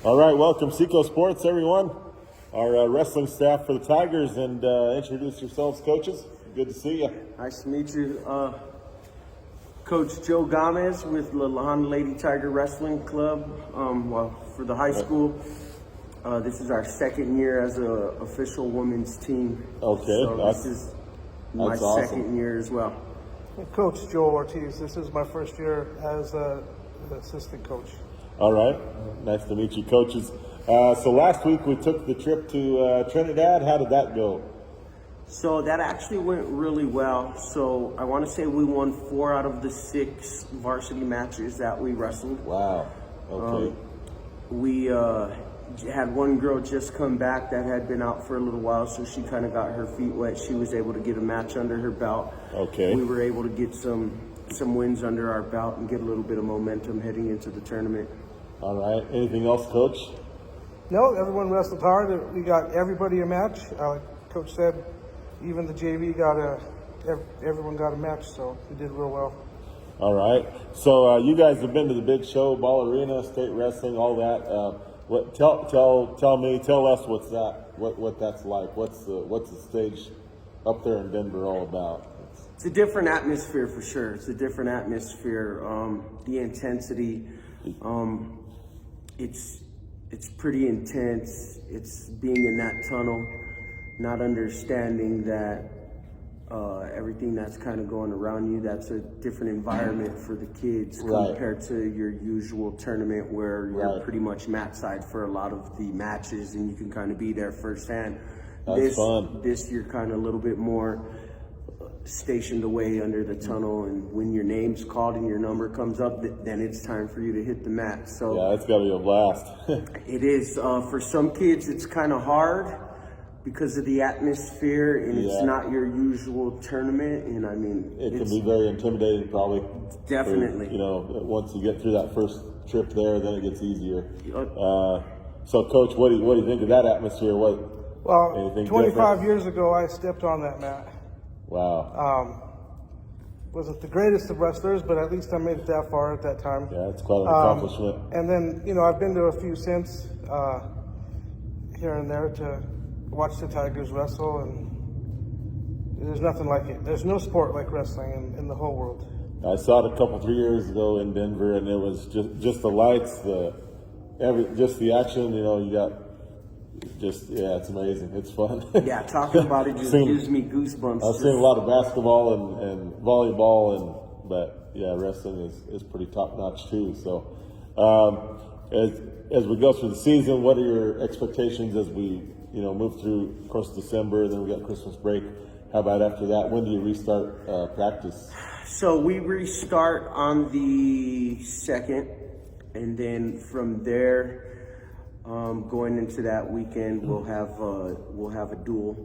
All right, welcome SECO Sports, everyone. Our wrestling staff for the Tigers, and introduce yourselves, coaches. Good to see you. Nice to meet you. Coach Joe Gamez with Lahana Lady Tiger Wrestling Club. For the high school, this is our second year as an official women's team. Okay, so this is my awesome. second year as well. Coach Joe Ortiz. This is my first year as an assistant coach. All right, nice to meet you, coaches. So last week we took the trip to Trinidad. How did that go? So that actually went really well. So I want to say we won 4 out of the 6 varsity matches that we wrestled. Wow. Okay. We had one girl just come back that had been out for a little while, so she kind of got her feet wet. She was able to get a match under her belt. Okay. We were able to get some wins under our belt and get a little bit of momentum heading into the tournament. All right. Anything else, Coach? No, everyone wrestled hard. We got everybody a match. Like Coach said, even the JV everyone got a match, so we did real well. All right. So you guys have been to the big show, Ball Arena, state wrestling, all that. Tell us what that's like. What's the stage up there in Denver all about? It's a different atmosphere for sure. It's a different atmosphere. The intensity, it's pretty intense. It's being in that tunnel, not understanding that everything that's kind of going around you, that's a different environment for the kids compared to your usual tournament where you're pretty much mat side for a lot of the matches and you can kind of be there firsthand. That's fun. This you're kind of a little bit more stationed away under the tunnel, and when your name's called and your number comes up, then it's time for you to hit the mat. So yeah, it's got to be a blast. It is. For some kids, it's kind of hard because of the atmosphere, and it's not your usual tournament. And I mean, it can be very intimidating, probably. Definitely. Once you get through that first trip there, then it gets easier. So, Coach, what do you think of that atmosphere? Well, 25 years ago, I stepped on that mat. Wow. Wasn't the greatest of wrestlers, but at least I made it that far at that time. Yeah, it's quite an accomplishment. And then, I've been to a few since, here and there to watch the Tigers wrestle, and there's nothing like it. There's no sport like wrestling in the whole world. I saw it a 3 years ago in Denver, and it was just the lights, just the action. You got it's amazing. It's fun. Yeah, talking about it just gives me goosebumps. I've seen a lot of basketball and volleyball, but wrestling is pretty top notch too. So, as we go through the season, what are your expectations as we move through, of course, December, then we got Christmas break. How about after that? When do you restart practice? So we restart on the 2nd, and then from there, going into that weekend, we'll have a duel.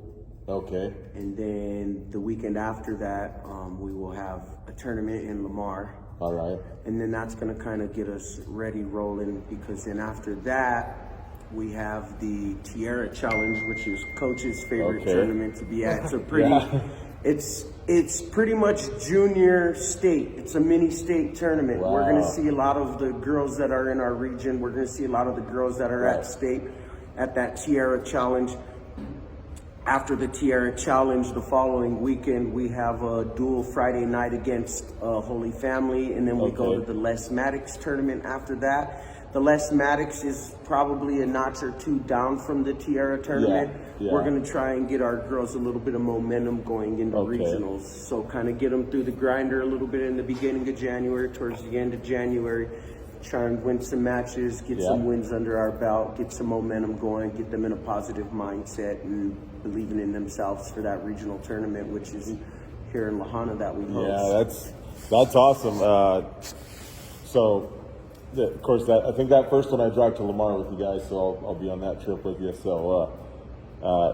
Okay. And then the weekend after that, we will have a tournament in Lamar. All right. And then that's going to kind of get us ready rolling, because then after that, we have the Tierra Challenge, which is Coach's favorite tournament to be at. It's it's pretty much junior state. It's a mini state tournament. Wow. We're going to see a lot of the girls that are in our region. We're going to see a lot of the girls that are at state at that Tierra Challenge. After the Tierra Challenge, the following weekend, we have a dual Friday night against Holy Family, and then we go to the Les Maddox tournament after that. The Les Maddox is probably a notch or two down from the Tierra tournament. We're going to try and get our girls a little bit of momentum going into regionals. So kind of get them through the grinder a little bit in the beginning of January, towards the end of January. Try and win some matches, get some wins under our belt, get some momentum going, get them in a positive mindset and believing in themselves for that regional tournament, which is here in Lahana that we host. Yeah, that's awesome. Of course, I think that first one I drive to Lamar with you guys, so I'll be on that trip with you. So,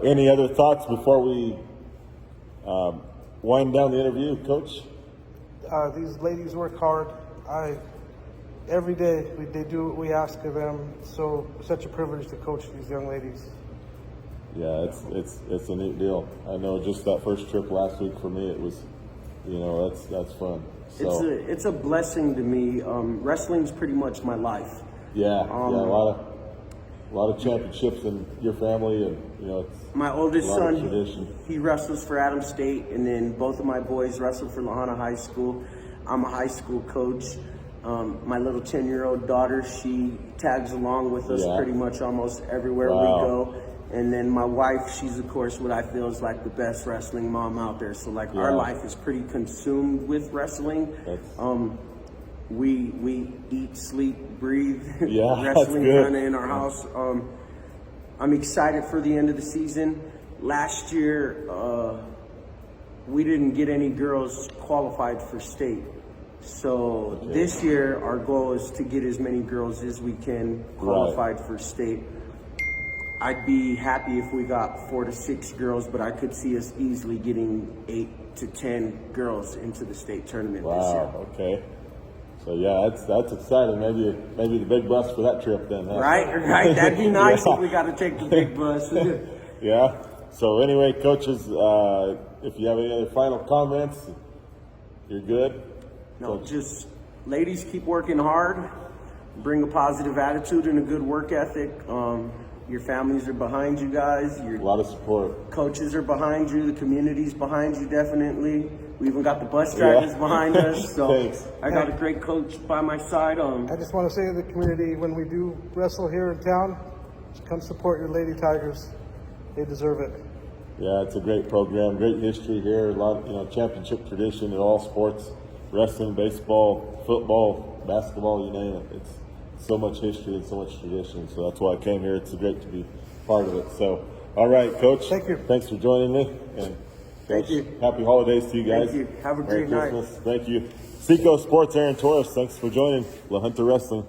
any other thoughts before we wind down the interview, Coach? These ladies work hard. Every day they do what we ask of them. So such a privilege to coach these young ladies. Yeah, it's a neat deal. I know just that first trip last week for me, it was, that's fun. So, it's a blessing to me. Wrestling's pretty much my life. Yeah, a lot A lot of championships in your family, and it's My oldest a lot of son, tradition. he wrestles for Adams State, and then both of my boys wrestle for Lahana High School. I'm a high school coach. My little 10-year-old daughter, she tags along with us Yeah. pretty much almost everywhere Wow. we go. And then my wife, she's of course what I feel is like the best wrestling mom out there. So like our Yeah. life is pretty consumed with wrestling. That's- We eat, sleep, breathe Yeah, that's wrestling good. kind of in our house. I'm excited for the end of the season. Last year, we didn't get any girls qualified for state. So this year, our goal is to get as many girls as we can qualified for state. I'd be happy if we got 4 to 6 girls, but I could see us easily getting 8 to 10 girls into the state tournament this year. Wow. Okay. So yeah, that's exciting. Maybe the big bus for that trip then. Huh? Right. That'd be nice Yeah. if we got to take the big bus. Yeah. So anyway, coaches, if you have any other final comments, you're good. No, just ladies, keep working hard. Bring a positive attitude and a good work ethic. Your families are behind you guys. Your A lot of support. coaches are behind you. The community's behind you, definitely. We even got the bus drivers behind us. So Thanks. I got a great coach by my side. I just want to say to the community, when we do wrestle here in town, just come support your Lady Tigers. They deserve it. Yeah, it's a great program, great history here. A lot of championship tradition in all sports: wrestling, baseball, football, basketball. You name it. It's so much history and so much tradition. So that's why I came here. It's great to be part of it. So, all right, Coach. Thank you. Thanks for joining me. And Thank Coach, you. Happy holidays to you guys. Thank you. Have a Merry great night. Christmas. Thank you. SECO Sports, Aaron Torres. Thanks for joining La Junta Wrestling.